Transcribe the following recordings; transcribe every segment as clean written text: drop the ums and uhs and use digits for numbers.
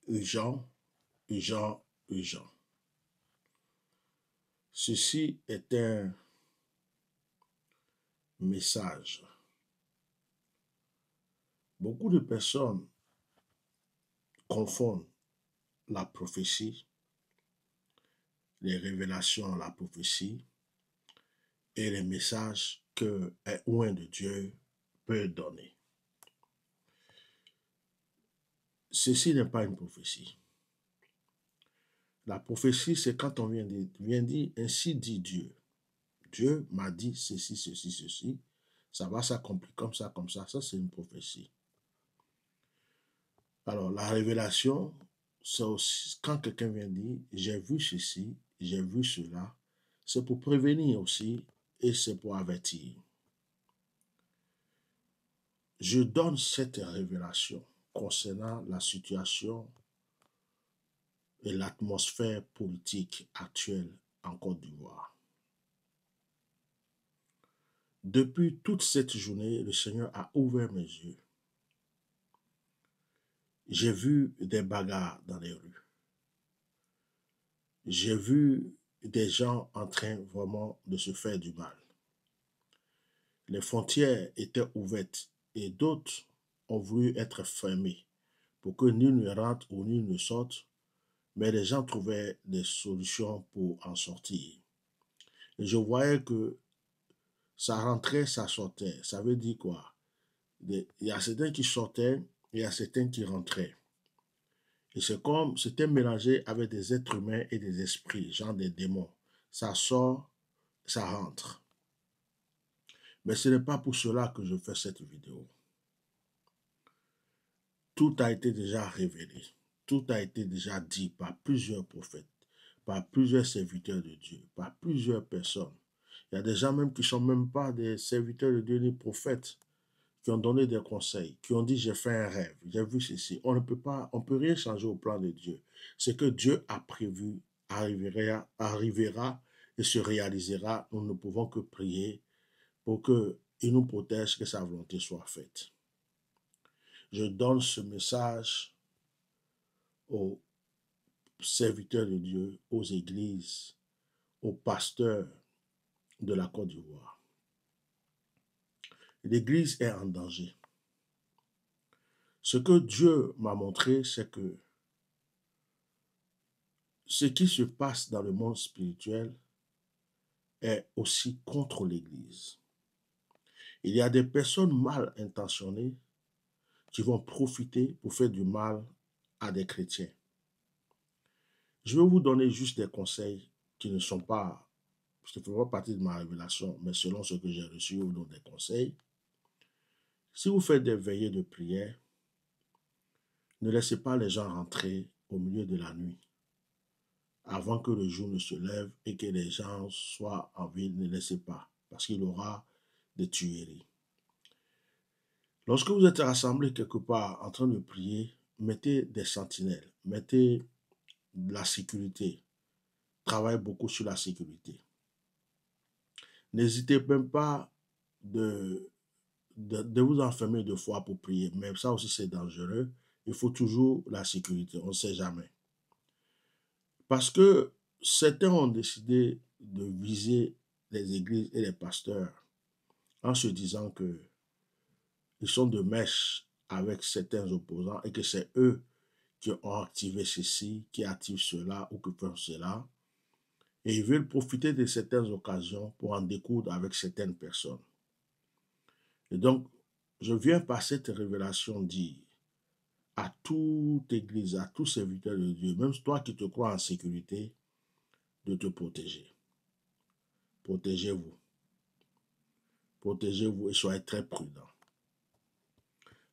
urgent, urgent, urgent. Ceci est un message. Beaucoup de personnes confondent la prophétie, les révélations à la prophétie et les messages qu'un oint de Dieu peut donner. Ceci n'est pas une prophétie. La prophétie, c'est quand on vient dire, ainsi dit Dieu. Dieu m'a dit ceci, ceci, ceci. Ça va s'accomplir comme ça, comme ça. Ça, c'est une prophétie. Alors, la révélation, c'est aussi quand quelqu'un vient dire, j'ai vu ceci, j'ai vu cela. C'est pour prévenir aussi et c'est pour avertir. Je donne cette révélation concernant la situation et l'atmosphère politique actuelle en Côte d'Ivoire. Depuis toute cette journée, le Seigneur a ouvert mes yeux. J'ai vu des bagarres dans les rues. J'ai vu des gens en train vraiment de se faire du mal. Les frontières étaient ouvertes et d'autres ont voulu être fermées pour que nul ne rentre ou nul ne sorte, mais les gens trouvaient des solutions pour en sortir. Et je voyais que ça rentrait, ça sortait. Ça veut dire quoi? Il y a certains qui sortaient et il y a certains qui rentraient. Et c'est comme, c'était mélangé avec des êtres humains et des esprits, genre des démons. Ça sort, ça rentre. Mais ce n'est pas pour cela que je fais cette vidéo. Tout a été déjà révélé. Tout a été déjà dit par plusieurs prophètes, par plusieurs serviteurs de Dieu, par plusieurs personnes. Il y a des gens même qui ne sont même pas des serviteurs de Dieu ni prophètes, qui ont donné des conseils, qui ont dit j'ai fait un rêve, j'ai vu ceci. On ne peut pas, on peut rien changer au plan de Dieu. Ce que Dieu a prévu arrivera et se réalisera. Nous ne pouvons que prier pour qu'il nous protège, que sa volonté soit faite. Je donne ce message aux serviteurs de Dieu, aux églises, aux pasteurs de la Côte d'Ivoire. L'Église est en danger. Ce que Dieu m'a montré, c'est que ce qui se passe dans le monde spirituel est aussi contre l'Église. Il y a des personnes mal intentionnées qui vont profiter pour faire du mal à des chrétiens. Je vais vous donner juste des conseils qui ne sont pas, parce que ne font pas partie de ma révélation, mais selon ce que j'ai reçu, ou des conseils. Si vous faites des veillées de prière, ne laissez pas les gens rentrer au milieu de la nuit. Avant que le jour ne se lève et que les gens soient en ville, ne laissez pas, parce qu'il y aura des tueries. Lorsque vous êtes rassemblés quelque part en train de prier, mettez des sentinelles, mettez de la sécurité, travaillez beaucoup sur la sécurité. N'hésitez même pas de vous enfermer 2 fois pour prier, mais ça aussi c'est dangereux. Il faut toujours la sécurité, on ne sait jamais. Parce que certains ont décidé de viser les églises et les pasteurs en se disant que ils sont de mèche avec certains opposants et que c'est eux qui ont activé ceci, qui activent cela ou qui font cela. Et ils veulent profiter de certaines occasions pour en découdre avec certaines personnes. Et donc, je viens par cette révélation dire à toute église, à tout serviteur de Dieu, même toi qui te crois en sécurité, de te protéger. Protégez-vous. Protégez-vous et soyez très prudents.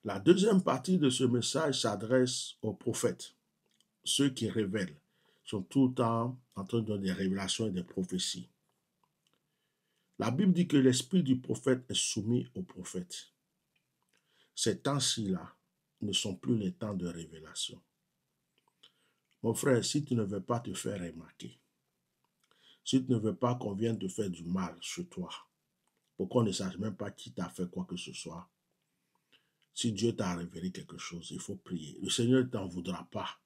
La deuxième partie de ce message s'adresse aux prophètes, ceux qui révèlent, sont tout le temps en train de donner des révélations et des prophéties. La Bible dit que l'esprit du prophète est soumis au prophète. Ces temps-ci-là ne sont plus les temps de révélation. Mon frère, si tu ne veux pas te faire remarquer, si tu ne veux pas qu'on vienne te faire du mal sur toi, pour qu'on ne sache même pas qui t'a fait quoi que ce soit, si Dieu t'a révélé quelque chose, il faut prier. Le Seigneur ne t'en voudra pas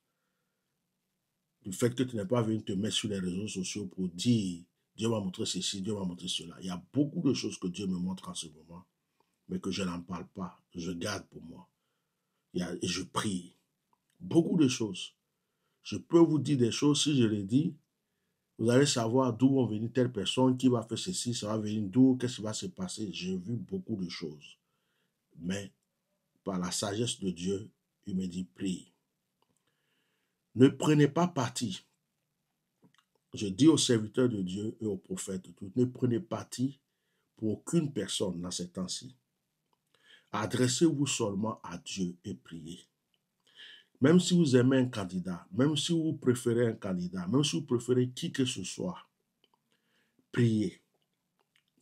du fait que tu n'es pas venu te mettre sur les réseaux sociaux pour dire Dieu m'a montré ceci, Dieu m'a montré cela. Il y a beaucoup de choses que Dieu me montre en ce moment, mais que je n'en parle pas. Je garde pour moi. Et je prie. Beaucoup de choses. Je peux vous dire des choses, si je les dis, vous allez savoir d'où vont venir telle personne, qui va faire ceci, ça va venir d'où, qu'est-ce qui va se passer. J'ai vu beaucoup de choses. Mais par la sagesse de Dieu, il me dit, prie. Ne prenez pas parti. Je dis aux serviteurs de Dieu et aux prophètes, ne prenez parti pour aucune personne dans ces temps-ci. Adressez-vous seulement à Dieu et priez. Même si vous aimez un candidat, même si vous préférez un candidat, même si vous préférez qui que ce soit, priez,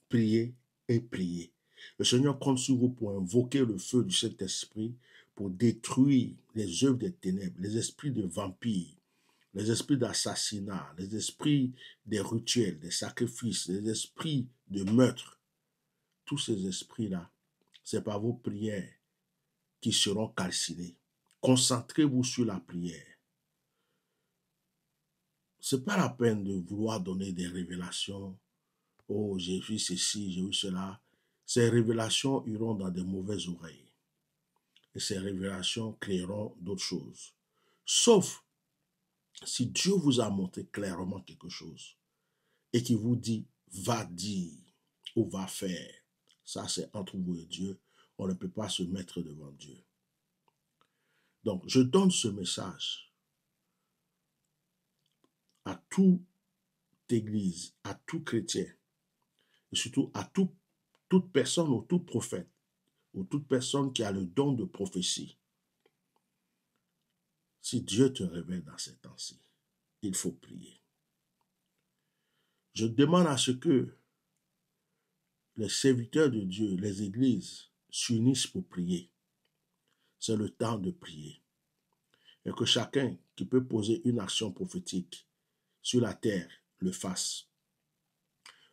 priez et priez. Le Seigneur compte sur vous pour invoquer le feu du Saint-Esprit, pour détruire les œuvres des ténèbres, les esprits de vampires, les esprits d'assassinat, les esprits des rituels, des sacrifices, les esprits de meurtre. Tous ces esprits-là, c'est par vos prières qui seront calcinés. Concentrez-vous sur la prière. Ce n'est pas la peine de vouloir donner des révélations. Oh, j'ai vu ceci, j'ai vu cela. Ces révélations iront dans de mauvaises oreilles. Et ces révélations créeront d'autres choses. Sauf si Dieu vous a montré clairement quelque chose et qui vous dit, va dire ou va faire. Ça, c'est entre vous et Dieu. On ne peut pas se mettre devant Dieu. Donc, je donne ce message à toute église, à tout chrétien, et surtout à toute personne ou tout prophète, ou toute personne qui a le don de prophétie. Si Dieu te révèle dans ces temps-ci, il faut prier. Je demande à ce que les serviteurs de Dieu, les églises, s'unissent pour prier. C'est le temps de prier. Et que chacun qui peut poser une action prophétique sur la terre le fasse.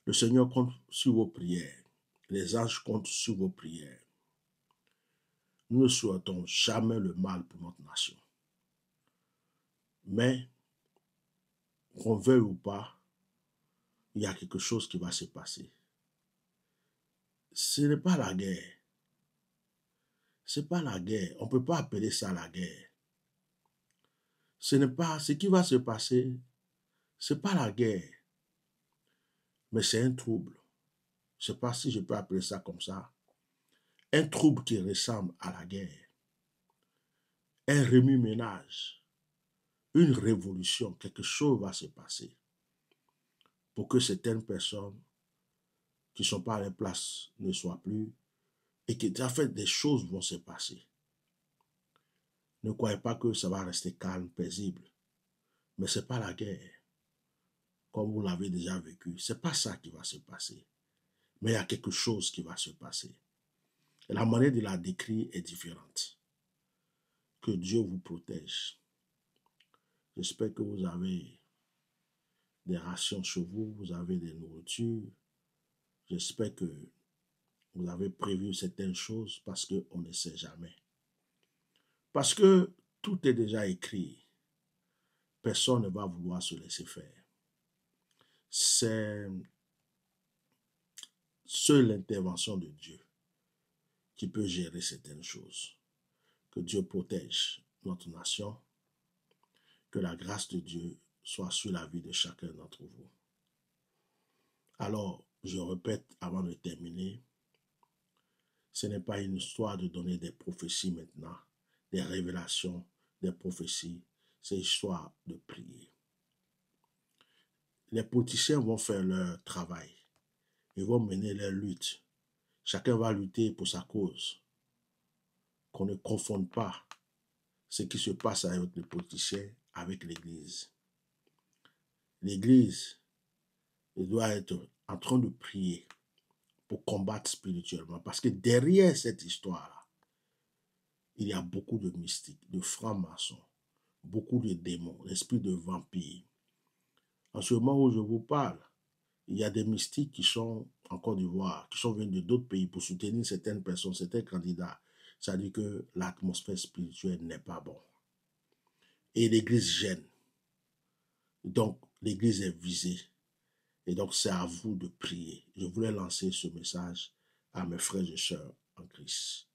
Le Seigneur compte sur vos prières. Les anges comptent sur vos prières. Nous ne souhaitons jamais le mal pour notre nation. Mais, qu'on veuille ou pas, il y a quelque chose qui va se passer. Ce n'est pas la guerre. Ce n'est pas la guerre. On ne peut pas appeler ça la guerre. Ce n'est pas ce qui va se passer. Ce n'est pas la guerre. Mais c'est un trouble. Je ne sais pas si je peux appeler ça comme ça. Un trouble qui ressemble à la guerre. Un remue-ménage. Une révolution. Quelque chose va se passer. Pour que certaines personnes qui ne sont pas à leur place ne soient plus. Et que, en fait, des choses vont se passer. Ne croyez pas que ça va rester calme, paisible. Mais ce n'est pas la guerre. Comme vous l'avez déjà vécu. Ce n'est pas ça qui va se passer. Mais il y a quelque chose qui va se passer. Et la manière de la décrire est différente. Que Dieu vous protège. J'espère que vous avez des rations chez vous, vous avez des nourritures. J'espère que vous avez prévu certaines choses parce qu'on ne sait jamais. Parce que tout est déjà écrit. Personne ne va vouloir se laisser faire. C'est seule l'intervention de Dieu qui peut gérer certaines choses. Que Dieu protège notre nation. Que la grâce de Dieu soit sur la vie de chacun d'entre vous. Alors, je répète avant de terminer, ce n'est pas une histoire de donner des prophéties maintenant, des révélations, des prophéties. C'est une histoire de prier. Les politiciens vont faire leur travail. Ils vont mener leur lutte. Chacun va lutter pour sa cause. Qu'on ne confonde pas ce qui se passe avec les politiciens avec l'Église. L'Église, elle doit être en train de prier pour combattre spirituellement. Parce que derrière cette histoire-là, il y a beaucoup de mystiques, de francs-maçons, beaucoup de démons, l'esprit de vampires. En ce moment où je vous parle, il y a des mystiques qui sont en Côte d'Ivoire, qui sont venus d'autres pays pour soutenir certaines personnes, certains candidats. Ça dit que l'atmosphère spirituelle n'est pas bonne. Et l'Église gêne. Donc, l'Église est visée. Et donc, c'est à vous de prier. Je voulais lancer ce message à mes frères et sœurs en Christ.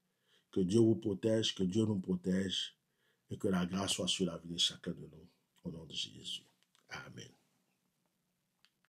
Que Dieu vous protège, que Dieu nous protège et que la grâce soit sur la vie de chacun de nous. Au nom de Jésus. Amen.